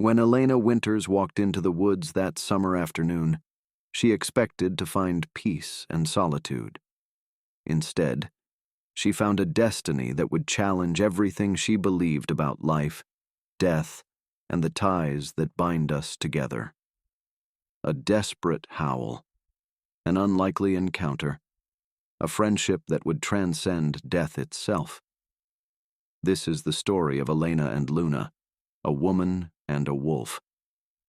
When Elena Winters walked into the woods that summer afternoon, she expected to find peace and solitude. Instead, she found a destiny that would challenge everything she believed about life, death, and the ties that bind us together. A desperate howl, an unlikely encounter, a friendship that would transcend death itself. This is the story of Elena and Luna, a woman and a wolf,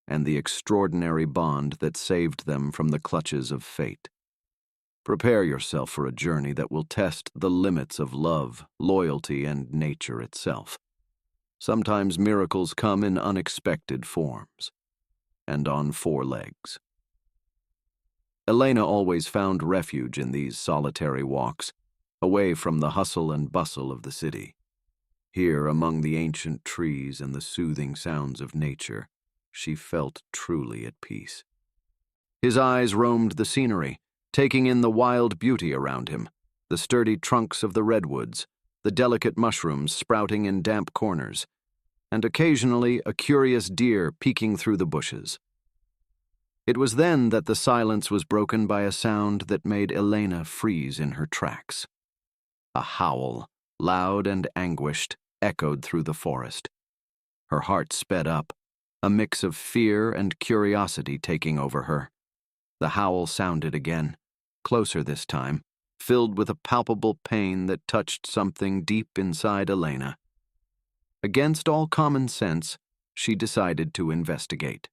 and the extraordinary bond that saved them from the clutches of fate. Prepare yourself for a journey that will test the limits of love, loyalty, and nature itself. Sometimes miracles come in unexpected forms, and on four legs. Elena always found refuge in these solitary walks, away from the hustle and bustle of the city. Here, among the ancient trees and the soothing sounds of nature, she felt truly at peace. His eyes roamed the scenery, taking in the wild beauty around him, the sturdy trunks of the redwoods, the delicate mushrooms sprouting in damp corners, and occasionally a curious deer peeking through the bushes. It was then that the silence was broken by a sound that made Elena freeze in her tracks. A howl, loud and anguished, echoed through the forest. Her heart sped up, a mix of fear and curiosity taking over her. The howl sounded again, closer this time, filled with a palpable pain that touched something deep inside Elena. Against all common sense, she decided to investigate.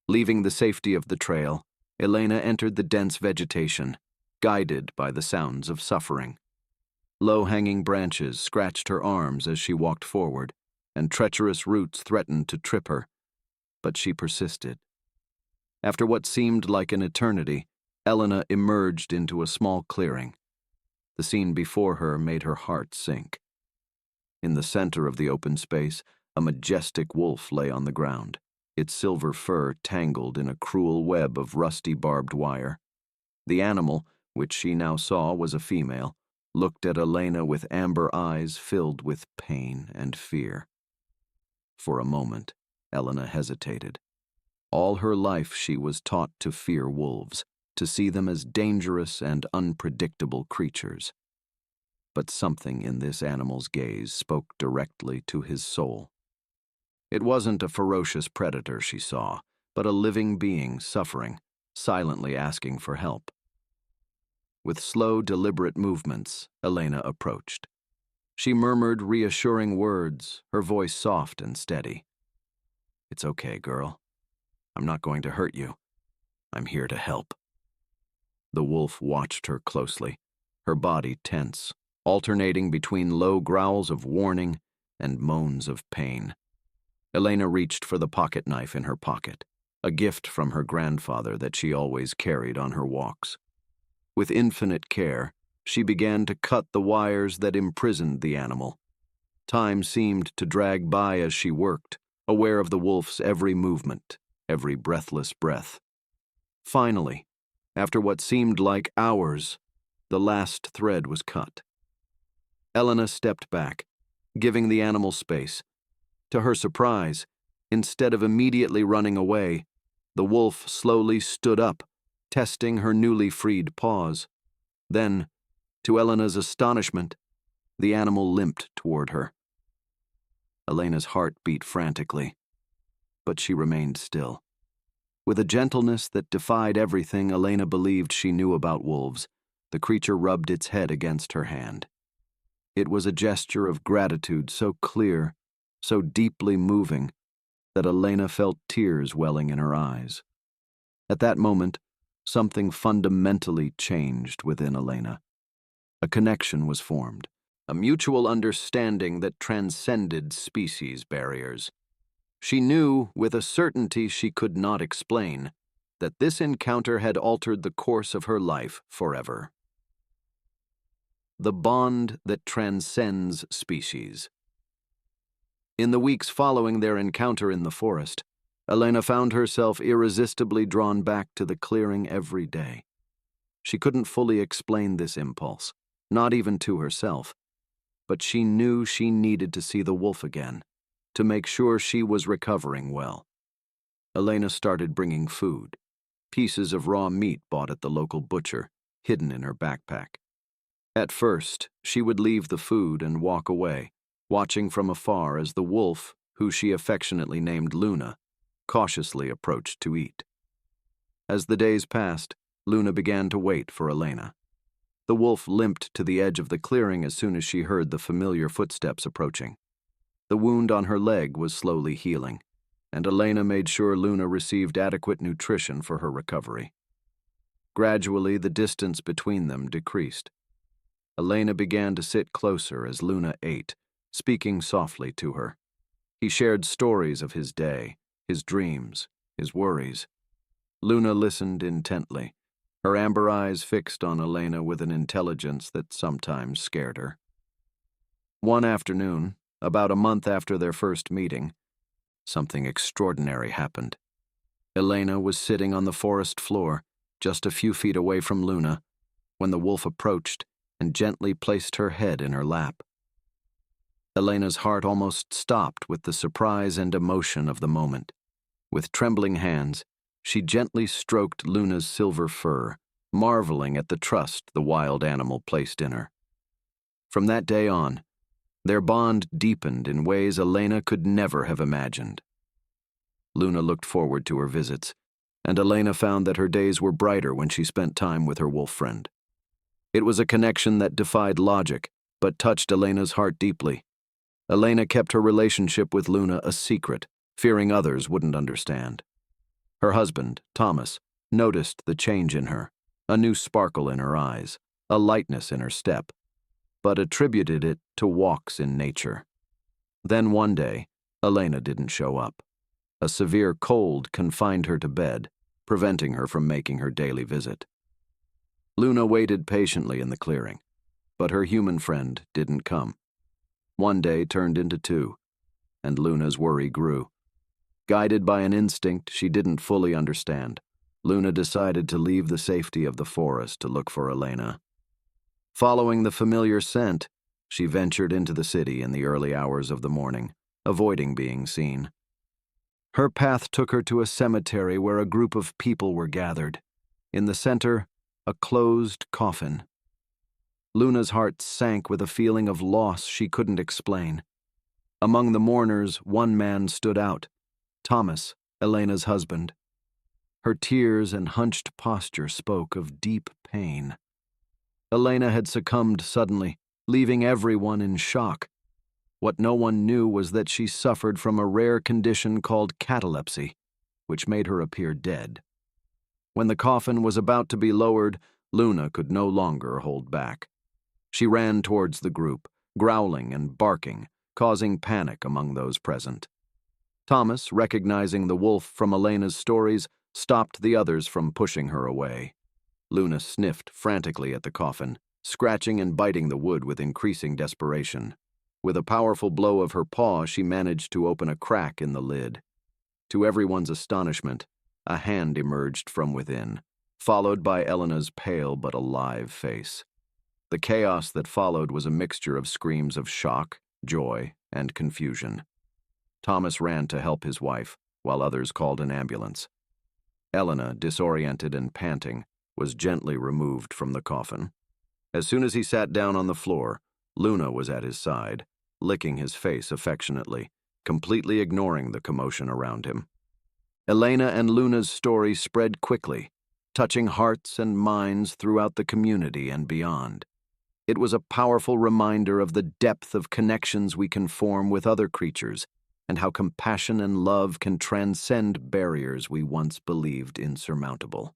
Leaving the safety of the trail, Elena entered the dense vegetation, guided by the sounds of suffering. Low-hanging branches scratched her arms as she walked forward, and treacherous roots threatened to trip her, but she persisted. After what seemed like an eternity, Elena emerged into a small clearing. The scene before her made her heart sink. In the center of the open space, a majestic wolf lay on the ground, its silver fur tangled in a cruel web of rusty barbed wire. The animal, which she now saw was a female, looked at Elena with amber eyes filled with pain and fear. For a moment, Elena hesitated. All her life she was taught to fear wolves, to see them as dangerous and unpredictable creatures. But something in this animal's gaze spoke directly to his soul. It wasn't a ferocious predator she saw, but a living being suffering, silently asking for help. With slow, deliberate movements, Elena approached. She murmured reassuring words, her voice soft and steady. "It's okay, girl. I'm not going to hurt you. I'm here to help." The wolf watched her closely, her body tense, alternating between low growls of warning and moans of pain. Elena reached for the pocket knife in her pocket, a gift from her grandfather that she always carried on her walks. With infinite care, she began to cut the wires that imprisoned the animal. Time seemed to drag by as she worked, aware of the wolf's every movement, every breathless breath. Finally, after what seemed like hours, the last thread was cut. Elena stepped back, giving the animal space. To her surprise, instead of immediately running away, the wolf slowly stood up, testing her newly freed paws. Then, to Elena's astonishment, the animal limped toward her. Elena's heart beat frantically, but she remained still. With a gentleness that defied everything Elena believed she knew about wolves, the creature rubbed its head against her hand. It was a gesture of gratitude so clear, so deeply moving, that Elena felt tears welling in her eyes. At that moment, something fundamentally changed within Elena. A connection was formed, a mutual understanding that transcended species barriers. She knew, with a certainty she could not explain, that this encounter had altered the course of her life forever. The bond that transcends species. In the weeks following their encounter in the forest, Elena found herself irresistibly drawn back to the clearing every day. She couldn't fully explain this impulse, not even to herself, but she knew she needed to see the wolf again, to make sure she was recovering well. Elena started bringing food, pieces of raw meat bought at the local butcher, hidden in her backpack. At first, she would leave the food and walk away, watching from afar as the wolf, who she affectionately named Luna, cautiously approached to eat. As the days passed, Luna began to wait for Elena. The wolf limped to the edge of the clearing as soon as she heard the familiar footsteps approaching. The wound on her leg was slowly healing, and Elena made sure Luna received adequate nutrition for her recovery. Gradually, the distance between them decreased. Elena began to sit closer as Luna ate, speaking softly to her. He shared stories of his day, his dreams, his worries. Luna listened intently, her amber eyes fixed on Elena with an intelligence that sometimes scared her. One afternoon, about a month after their first meeting, something extraordinary happened. Elena was sitting on the forest floor, just a few feet away from Luna, when the wolf approached and gently placed her head in her lap. Elena's heart almost stopped with the surprise and emotion of the moment. With trembling hands, she gently stroked Luna's silver fur, marveling at the trust the wild animal placed in her. From that day on, their bond deepened in ways Elena could never have imagined. Luna looked forward to her visits, and Elena found that her days were brighter when she spent time with her wolf friend. It was a connection that defied logic, but touched Elena's heart deeply. Elena kept her relationship with Luna a secret, fearing others wouldn't understand. Her husband, Thomas, noticed the change in her, a new sparkle in her eyes, a lightness in her step, but attributed it to walks in nature. Then one day, Elena didn't show up. A severe cold confined her to bed, preventing her from making her daily visit. Luna waited patiently in the clearing, but her human friend didn't come. One day turned into two, and Luna's worry grew. Guided by an instinct she didn't fully understand, Luna decided to leave the safety of the forest to look for Elena. Following the familiar scent, she ventured into the city in the early hours of the morning, avoiding being seen. Her path took her to a cemetery where a group of people were gathered. In the center, a closed coffin. Luna's heart sank with a feeling of loss she couldn't explain. Among the mourners, one man stood out, Thomas, Elena's husband. Her tears and hunched posture spoke of deep pain. Elena had succumbed suddenly, leaving everyone in shock. What no one knew was that she suffered from a rare condition called catalepsy, which made her appear dead. When the coffin was about to be lowered, Luna could no longer hold back. She ran towards the group, growling and barking, causing panic among those present. Thomas, recognizing the wolf from Elena's stories, stopped the others from pushing her away. Luna sniffed frantically at the coffin, scratching and biting the wood with increasing desperation. With a powerful blow of her paw, she managed to open a crack in the lid. To everyone's astonishment, a hand emerged from within, followed by Elena's pale but alive face. The chaos that followed was a mixture of screams of shock, joy, and confusion. Thomas ran to help his wife, while others called an ambulance. Elena, disoriented and panting, was gently removed from the coffin. As soon as he sat down on the floor, Luna was at his side, licking his face affectionately, completely ignoring the commotion around him. Elena and Luna's story spread quickly, touching hearts and minds throughout the community and beyond. It was a powerful reminder of the depth of connections we can form with other creatures, and how compassion and love can transcend barriers we once believed insurmountable.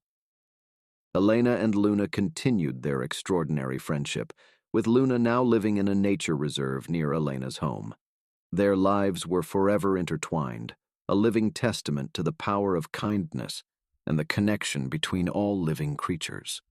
Elena and Luna continued their extraordinary friendship, with Luna now living in a nature reserve near Elena's home. Their lives were forever intertwined, a living testament to the power of kindness and the connection between all living creatures.